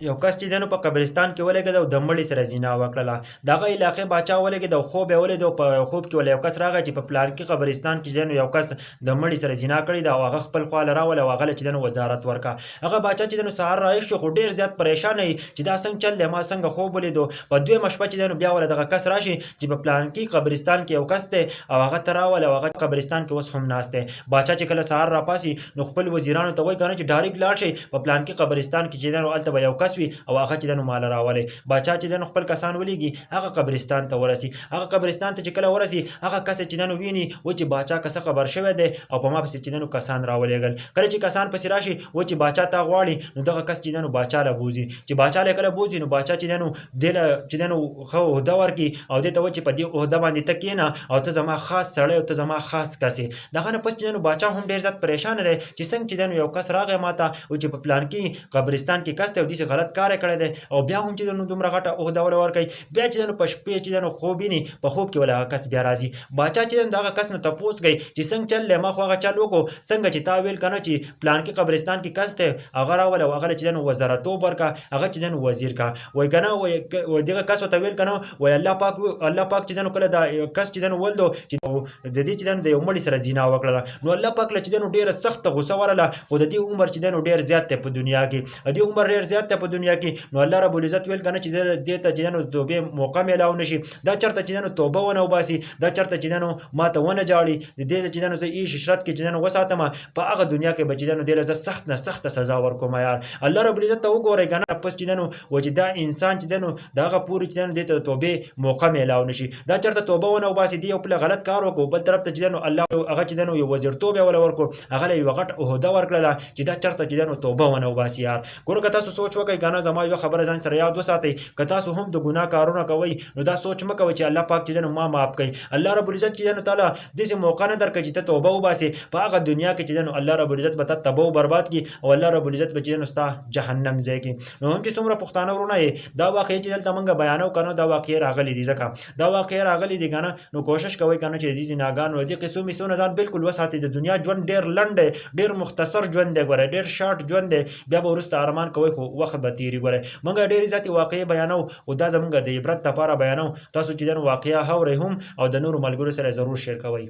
یو کس چې دی نو په قبرستان کې ولګېد او د مړي سره زنا وکړله. دغه علاقې باچا ولګېد او خوب یې ولید او په خوب کې ول یو کس راغی چې په پلانکي قبرستان کې دی نو یو کس د مړي سره زنا کړې ده او هغه خپل خواله راوله او هغه له چې دی نو وزارت ورکړه. هغه باچا چې دی نو سهار رایښ شو خو ډېر زیات پریشانه وي چې دا څنګه چل دی ما څنګه خوب ولیدو. په دویمه شپه چې دی نو بیا وله دغه کس راشي چې په پلانکي قبرستان کې یو کس دی او هغه ته راوله او هغه قبرستان کې اوس هم ناست دی. باچا چې کله سهار راپاسي نو خپل وزیرانو ته وایي که نه چې ډایرکټ لاړ شئ په پلانکي قبرستان کې چې دی نو هلته به یو کس وي او هغه چې دی نو مال راولی. باچا چې دی نو خپل کسان ولیږي هغه قبرستان ته ورسي. هغه قبرستان ته چې کله ورسي هغه کس چې دی نو ویني و چې باچا کسه خبر شوی دی او په ما پسې چې دی نو کسان راولېږل. کله چې کسان پسې راشي و چې باچا تا غواړي نو دغه کس چې دی نو باچا له بوځي. چې باچا له کله بوځي نو باچا چې دی نو دې له چې دی نو ښه عهده ورکړي او دې ته و چې په دې عهده باندې ته کښېنه او ته زما خاص سړی او ته زما خاص کس یې. دغه نه پس چې دی نو باچا هم ډېر زیات پریشانه دی چې څنګه چې دی نو یو کس راغی ما ته و چې په پلانکي قبرستان کې کس دی او داسې غلط کار یې کړی دی او بیا هم چې دی نو دومره غټه عهده وله ورکوي. بیا چې دی نو په شپې چې دی نو خوب ویني په خوب کې وله هغه کس بیا راځي. باچا چې دی نو د هغه کس نه تپوس کوي چې څنګه چل دی ما خو هغه چل وکړو څنګه چې تا ویل که نه چې پلانکي قبرستان کې کس دی هغه راوله او هغه له چې دی نو وزارتوب ورکړه هغه چې دی نو وزیر کړه. وایي که نه وایي دغه کس ورته ویل که نه وایي الله پاک چې دی نو کله دا کس چې دی نو ولدو چې د دې چې دی نو د یو مړي سره زنا وکړله نو الله پاک له چې دی نو ډېره سخته غوسه ورله خو د دې عمر چې دی نو ډېر زیات دی په دنیا کې د دې عمر ډېر زیات دی په دنیا کې. نو الله رب العزت ویل که نه چې دې ته چې دی نو توبې موقع میلاو نه شي دا چېرته چې دی نو توبه ونه وباسي دا چېرته چې دی نو ما ته ونه ژاړي د دې چې دی نو زه عیش عشرت کې چې دی نو وساتم په هغه دنیا کې به چې دی نو دې له زه سخت نه سخته سزا ورکوم. یار الله رب العزت ته وګورئ که نه پس چې دی نو و چې دا انسان چې دی نو د هغه پورې چې دی نو دې ته د توبې موقع میلاو نه شي دا چېرته توبه ونه وباسي دې یو پله غلط کار وکړو بل طرف ته چې دی نو الله هغه چې دی نو یو وزیرتوب یې وله ورکړو هغه له یوه غټ عهده ورکړله چې دا چېرته چې دی نو توبه ونه وباسي. یار ګوره که تاسو سوچ وکئ که نه زما یوه خبره ځان سره یاد وساتئ که تاسو هم د ګناه کارونه کوئ نو دا سوچ مه کوئ چې الله پاک چې دی نو ما معاف کوي. الله رب العزت چې دی نو تعالی داسې موقع نه درکوي چې ته توبه وباسې په هغه دنیا کې چې دی نو الله رب العزت به ته تباه و برباد کړي او الله رب العزت به چې دی نو ستا جهنم ځای کړي. نو هم چې څومره پښتانه وروڼه یې دا واقعې چې دلته موږ بیانو که نه دا واقعې راغلي دي ځکه دا واقعې راغلي دي که نه نو کوشش کوئ که نه چې د دې زناګانو د دې قصو میسو نه ځان بالکل وساتئ. د دنیا ژوند ډېر لنډ دی ډېر مختصر ژوند دی ګوره ډېر شارټ ژوند دی بیا به وروسته ارمان کوئ خو وخت به تېري. ګوره موږ ډېرې زیاتې واقعې بیانو او دا زموږ د عبرت لپاره بیانو. تاسو چې دی نو واقعه اورئ هم او د نورو ملګرو سره ضرور شیر کوئ.